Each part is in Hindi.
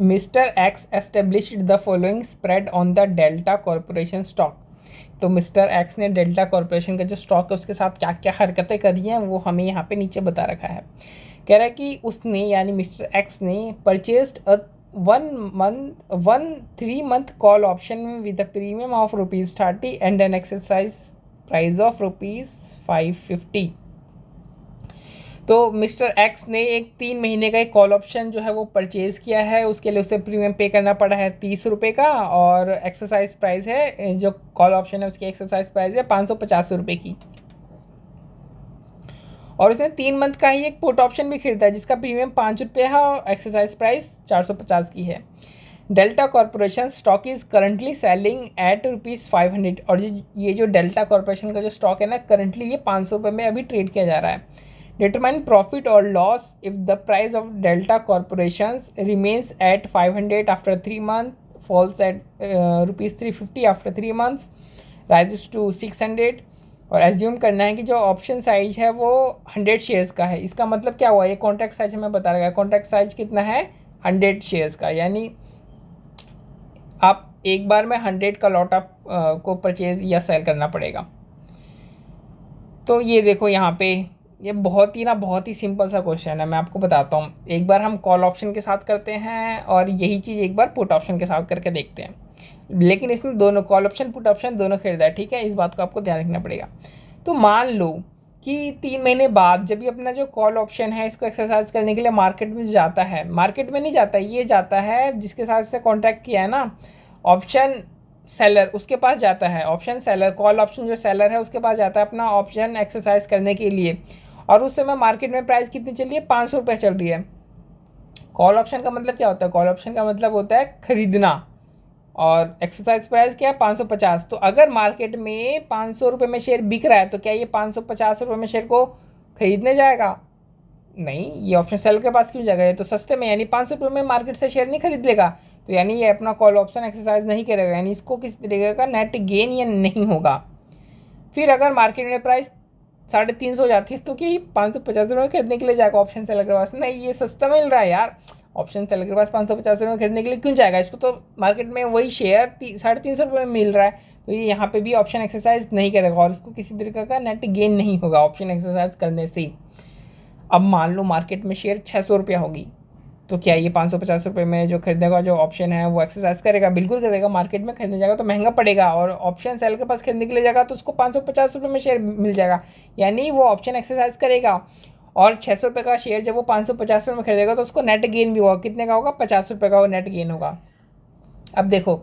Mister x established the following spread on the delta corporation stock. तो मिस्टर एक्स ने डेल्टा कॉरपोरेशन का जो स्टॉक है उसके साथ क्या क्या हरकतें करी हैं वो हमें यहाँ पे नीचे बता रखा है। कह रहा है कि उसने यानी मिस्टर एक्स ने purchased a 3 month call option with a premium of ₹30 and an exercise price of ₹550। तो मिस्टर एक्स ने एक 3 महीने का एक कॉल ऑप्शन जो है वो परचेज़ किया है। उसके लिए उसे प्रीमियम पे करना पड़ा है ₹30 का, और एक्सरसाइज प्राइस है, जो कॉल ऑप्शन है उसकी एक्सरसाइज प्राइस है ₹585 की। और उसने 3 मंथ का ही एक पुट ऑप्शन भी खरीदा है जिसका प्रीमियम ₹5 है और एक्सरसाइज प्राइस 450 की है। Delta corporation stock is currently selling at ₹500। और ये जो डेल्टा कॉरपोरेशन का जो स्टॉक है ना, करंटली ये ₹500 में अभी ट्रेड किया जा रहा है। Determine profit or loss if the price of Delta Corporations remains at 500 after 3 months, falls at ₹350 after 3 months, rises to 600। और एज्यूम करना है कि जो ऑप्शन साइज है वो 100 शेयर्स का है। इसका मतलब क्या हुआ, ये कॉन्ट्रैक्ट साइज हमें बता रहा है। कॉन्ट्रैक्ट साइज कितना है, 100 शेयर्स का, यानी आप एक बार में 100 का लॉट आप को परचेज या सेल करना पड़ेगा। तो ये देखो यहाँ पे, ये बहुत ही सिंपल सा क्वेश्चन है। मैं आपको बताता हूँ, एक बार हम कॉल ऑप्शन के साथ करते हैं और यही चीज़ एक बार पुट ऑप्शन के साथ करके देखते हैं, लेकिन इसमें दोनों कॉल ऑप्शन पुट ऑप्शन दोनों खरीदा है, ठीक है। इस बात को आपको ध्यान रखना पड़ेगा। तो मान लो कि 3 महीने बाद जब भी अपना जो कॉल ऑप्शन है इसको एक्सरसाइज करने के लिए मार्केट में जाता है, मार्केट में नहीं जाता, ये जाता है जिसके साथ से कॉन्ट्रैक्ट किया है ना, ऑप्शन सेलर, उसके पास जाता है। ऑप्शन सेलर, कॉल ऑप्शन जो सेलर है उसके पास जाता है अपना ऑप्शन एक्सरसाइज करने के लिए। और उस समय मार्केट में प्राइस कितनी चल रही है, ₹500 चल रही है। कॉल ऑप्शन का मतलब क्या होता है, कॉल ऑप्शन का मतलब होता है खरीदना, और एक्सरसाइज प्राइस क्या है, 550। तो अगर मार्केट में ₹500 में शेयर बिक रहा है तो क्या ये ₹550 में शेयर को खरीदने जाएगा? नहीं, ये ऑप्शन सेल के पास क्यों जाएगा, ये तो सस्ते में, यानी ₹500 में मार्केट से शेयर नहीं खरीद लेगा। तो यानी ये अपना कॉल ऑप्शन एक्सरसाइज नहीं करेगा, यानी इसको किसी तरीके का नेट गेन या नहीं होगा। फिर अगर मार्केट में प्राइस 350 हो जाती है तो कि ₹550 में खरीदने के लिए जाएगा ऑप्शन सेलर के पास? नहीं, ये सस्ता मिल रहा है यार, ऑप्शन सेलर के पास ₹550 में खरीदने के लिए क्यों जाएगा? इसको तो मार्केट में वही शेयर ₹350 में मिल रहा है, तो ये यहाँ पे भी ऑप्शन एक्सरसाइज नहीं करेगा और इसको किसी तरीके का नेट गेन नहीं होगा ऑप्शन एक्सरसाइज करने से। अब मान लो मार्केट में शेयर ₹600 होगी, तो क्या ये ₹550 में जो खरीदने का जो ऑप्शन है वो एक्सरसाइज करेगा? बिल्कुल करेगा। मार्केट में खरीदने जाएगा तो महंगा पड़ेगा, और ऑप्शन सेल के पास खरीदने के लिए जाएगा तो उसको ₹550 में शेयर मिल जाएगा, यानी वो ऑप्शन एक्सरसाइज करेगा। और ₹600 का शेयर जब वो ₹550 में खरीदेगा तो उसको नेट गेन भी होगा, कितने का होगा, ₹50 का वो नेट गेन होगा। अब देखो,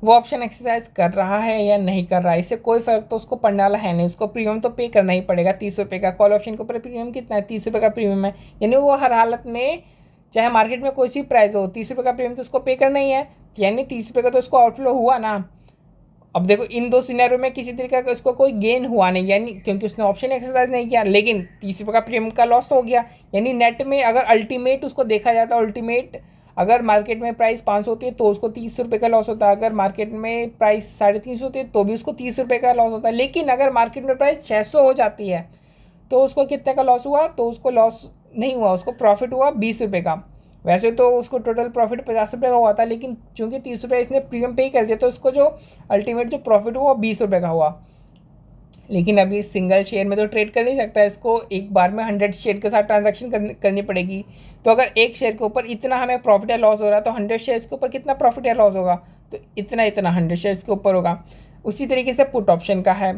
वो ऑप्शन एक्सरसाइज कर रहा है या नहीं कर रहा है, इससे कोई फ़र्क तो उसको पड़ने वाला है नहीं। उसको प्रीमियम तो पे करना ही पड़ेगा ₹30 का। कॉल ऑप्शन के ऊपर प्रीमियम कितना है, ₹30 का प्रीमियम है, यानी वो हर हालत में, चाहे मार्केट में कोई सी प्राइस हो, ₹30 का प्रीमियम तो उसको पे करना ही है, यानी ₹30 का तो उसको आउटफ्लो हुआ ना। अब देखो, इन दो सिनेरियो में किसी तरीके का उसको कोई गेन हुआ नहीं, यानी क्योंकि उसने ऑप्शन एक्सरसाइज नहीं किया, लेकिन ₹30 का प्रीमियम का लॉस तो हो गया। यानी नेट में अगर अल्टीमेट उसको देखा जाता है, अल्टीमेट अगर मार्केट में प्राइस 500 होती है तो उसको ₹30 का लॉस होता है, अगर मार्केट में प्राइस 350 होती है तो भी उसको ₹30 का लॉस होता है। लेकिन अगर मार्केट में प्राइस 600 हो जाती है तो उसको कितने का लॉस हुआ, तो उसको लॉस नहीं हुआ, उसको प्रॉफिट हुआ ₹20 का। वैसे तो उसको टोटल प्रॉफिट ₹50 का हुआ था, लेकिन चूंकि ₹30 इसने प्रीमियम पे कर दिया तो उसको जो अल्टीमेट जो प्रॉफिट हुआ वो ₹20 का हुआ। लेकिन अभी सिंगल शेयर में तो ट्रेड कर नहीं सकता, इसको एक बार में 100 शेयर के साथ ट्रांजैक्शन करनी पड़ेगी। तो अगर एक शेयर के ऊपर इतना हमें प्रॉफिट या लॉस हो रहा है तो 100 शेयर्स के ऊपर कितना प्रॉफिट या लॉस होगा, तो इतना 100 शेयर्स के ऊपर होगा। उसी तरीके से पुट ऑप्शन का है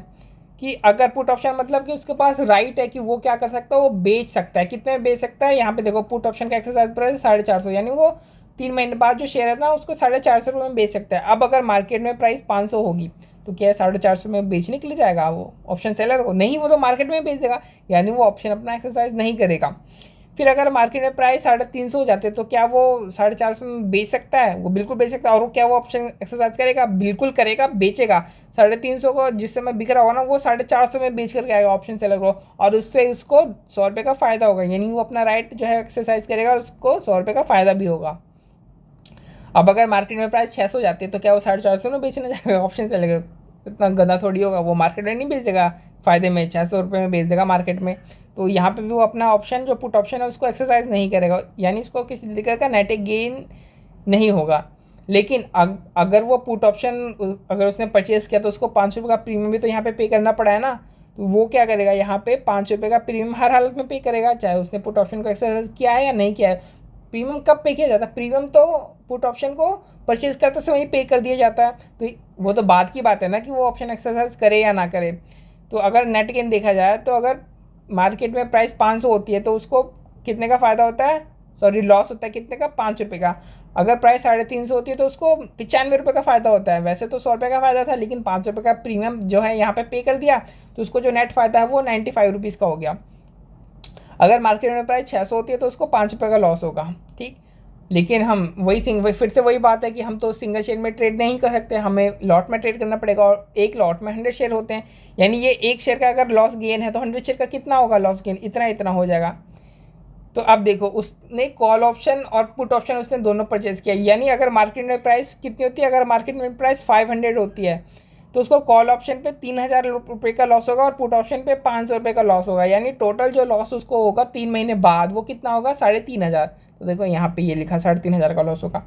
कि अगर पुट ऑप्शन मतलब कि उसके पास राइट है कि वो क्या कर सकता है, वो बेच सकता है। कितने में बेच सकता है, यहाँ पे देखो पुट ऑप्शन का एक्सरसाइज प्राइस 450, यानी वो 3 महीने बाद जो शेयर है ना उसको 450 में बेच सकता है। अब अगर मार्केट में प्राइस 500 होगी तो क्या 450 में बेचने के लिए जाएगा वो ऑप्शन सेलर को? नहीं, वो तो मार्केट में बेच देगा, यानी वो ऑप्शन अपना एक्सरसाइज नहीं करेगा। फिर अगर मार्केट में प्राइस 350 हो जाते तो क्या वो 450 में बेच सकता है? वो बिल्कुल बेच सकता है। और वो क्या वो ऑप्शन एक्सरसाइज करेगा? बिल्कुल करेगा, बेचेगा। 350 को जिस समय बिक रहा होगा ना वो 450 में बेच करके आएगा ऑप्शन सेलर को, और उससे उसको ₹100 का फ़ायदा होगा, यानी वो अपना राइट जो है एक्सरसाइज करेगा और उसको ₹100 का फ़ायदा भी होगा। अब अगर मार्केट में प्राइस 600 हो जाती है तो क्या वो 450 में बेचने जाएगा ऑप्शन सेलर? इतना गंदा थोड़ी होगा, वो मार्केट में नहीं बेच देगा फ़ायदे में, ₹600 में बेच देगा मार्केट में। तो यहाँ पे भी वो अपना ऑप्शन जो पुट ऑप्शन है उसको एक्सरसाइज नहीं करेगा, यानी इसको किसी तरीके का नेट गेन नहीं होगा। लेकिन अगर वो पुट ऑप्शन अगर उसने परचेज़ किया तो उसको 5 रुपये का प्रीमियम भी तो यहाँ पे पे करना पड़ा है ना। तो वो क्या करेगा, यहाँ पे 5 रुपये का प्रीमियम हर हालत में पे करेगा, चाहे उसने पुट ऑप्शन को एक्सरसाइज किया है या नहीं किया है। प्रीमियम कब पे किया जाता है? प्रीमियम तो पुट ऑप्शन को परचेज़ करते समय ही पे कर दिया जाता है। तो वो तो बाद की बात है ना कि वो ऑप्शन एक्सरसाइज करे या ना करे। तो अगर नेट गेन देखा जाए तो अगर मार्केट में प्राइस 500 होती है तो उसको कितने का फ़ायदा होता है, सॉरी लॉस होता है कितने का, 5 रुपये का। अगर प्राइस 350 होती है तो उसको 95 रुपये का फ़ायदा होता है। वैसे तो 100 रुपये का फ़ायदा था, लेकिन 5 रुपये का प्रीमियम जो है यहाँ पे पे कर दिया, तो उसको जो नेट फ़ायदा है वो 95 रुपीज़ का हो गया। अगर मार्केट में प्राइस 600 होती है तो उसको 5 रुपये का लॉस होगा, ठीक। लेकिन हम फिर से वही बात है कि हम तो सिंगल शेयर में ट्रेड नहीं कर सकते, हमें लॉट में ट्रेड करना पड़ेगा, और एक लॉट में 100 शेयर होते हैं। यानी ये एक शेयर का अगर लॉस गेन है तो 100 शेयर का कितना होगा लॉस गेन, इतना इतना हो जाएगा। तो अब देखो, उसने कॉल ऑप्शन और पुट ऑप्शन उसने दोनों परचेज़ किया। यानी अगर मार्केट में प्राइस कितनी होती है, अगर मार्केट में प्राइस 500 होती है तो उसको कॉल ऑप्शन पे 3000 रुपये का लॉस होगा और पुट ऑप्शन पे 500 रुपये का लॉस होगा। यानी टोटल जो लॉस उसको होगा 3 महीने बाद वो कितना होगा, 3500। तो देखो यहाँ पे ये लिखा 3500 का लॉस होगा।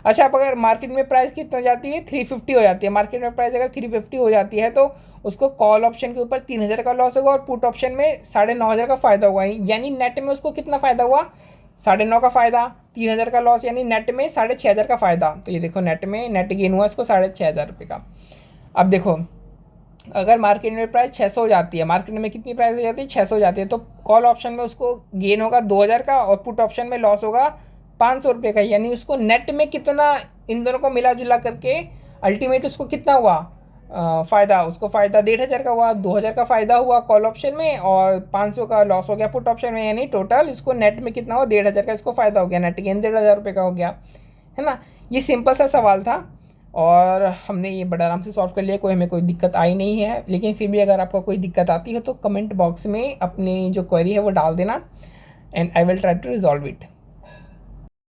अच्छा, अब अगर मार्केट में प्राइस कितनी हो जाती है, 350 हो जाती है। मार्केट में प्राइस अगर 350 हो जाती है तो उसको कॉल ऑप्शन के ऊपर 3000 का लॉस होगा और पुट ऑप्शन में 9500 का फ़ायदा होगा। यानी नेट में उसको कितना फ़ायदा हुआ, 9.5 का फ़ायदा, 3000 का लॉस, यानी नेट में 6500 का फ़ायदा। तो ये देखो नेट में नेट गेन हुआ इसको 6500 रुपये का। अब देखो, अगर मार्केट में प्राइस 600 हो जाती है, मार्केट में कितनी प्राइस हो जाती है, 600 हो जाती है, तो कॉल ऑप्शन में उसको गेन होगा 2000 का और पुट ऑप्शन में लॉस होगा 500 रुपये का। यानी उसको नेट में कितना, इन दोनों को मिला जुला करके अल्टीमेट उसको कितना हुआ फ़ायदा, उसको फ़ायदा 1500 का हुआ, 2000 का फ़ायदा हुआ कॉल ऑप्शन में और 500 का लॉस हो गया पुट ऑप्शन में। यानी टोटल इसको नेट में कितना हुआ, 1500 का इसको फ़ायदा हो गया, नेट गेन 1500 रुपये का हो गया, है ना। ये सिंपल सा सवाल था और हमने ये बड़ा आराम से सॉल्व कर लिया, कोई हमें कोई दिक्कत आई नहीं है। लेकिन फिर भी अगर आपको कोई दिक्कत आती है तो कमेंट बॉक्स में अपनी जो क्वेरी है वो डाल देना, and I will try to resolve it.